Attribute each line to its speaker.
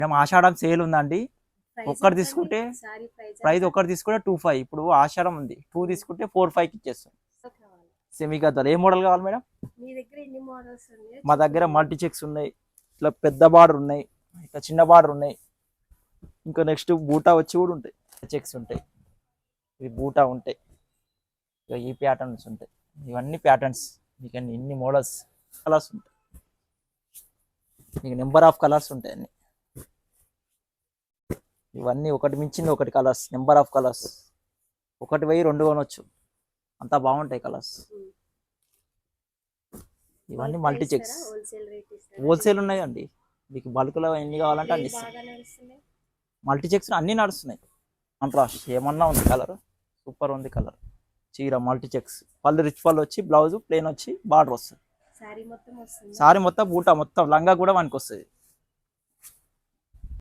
Speaker 1: మేము ఆషాఢం సేల్ ఉందండి. ఒక్కటి తీసుకుంటే ప్రైస్ ఒకటి తీసుకుంటే 2,500. ఇప్పుడు ఆషాఢం ఉంది, 2 తీసుకుంటే 4,500కి ఇచ్చేస్తాం. సెమీ గద్దాలు ఏ మోడల్ కావాలి మేడం? మా దగ్గర మల్టీ చెక్స్ ఉన్నాయి, ఇట్లా పెద్ద బార్డర్ ఉన్నాయి, ఇట్లా చిన్న బార్డర్ ఉన్నాయి. ఇంకా నెక్స్ట్ బూటా వచ్చి కూడా ఉంటాయి, చెక్స్ ఉంటాయి, ఇవి బూటా ఉంటాయి. ఇక ఈ ప్యాటర్న్స్ ఉంటాయి, ఇవన్నీ ప్యాటర్న్స్. మీకు ఇన్ని మోడల్స్, కలర్స్ ఉంటాయి, మీకు నెంబర్ ఆఫ్ కలర్స్ ఉంటాయి అన్ని. ఇవన్నీ ఒకటి మించింది ఒకటి కలర్స్, నెంబర్ ఆఫ్ కలర్స్. 1,000 2 కొనొచ్చు, అంతా బాగుంటాయి కలర్స్. ఇవన్నీ మల్టీ చెక్స్, హోల్సేల్ ఉన్నాయండి. మీకు బల్క్లో ఎన్ని కావాలంటే అన్ని ఇస్తాం. మల్టీ చెక్స్ అన్నీ నడుస్తున్నాయి. కాంట్రాస్ట్ ఏమన్నా ఉంది, కలర్ సూపర్ ఉంది. కలర్ చీర మల్టీ చెక్స్, పళ్ళు రిచ్ పళ్ళు వచ్చి, బ్లౌజ్ ప్లేన్ వచ్చి, బార్డర్ వస్తుంది. సారీ మొత్తం బూటా మొత్తం, లంగా కూడా మనకి వస్తుంది.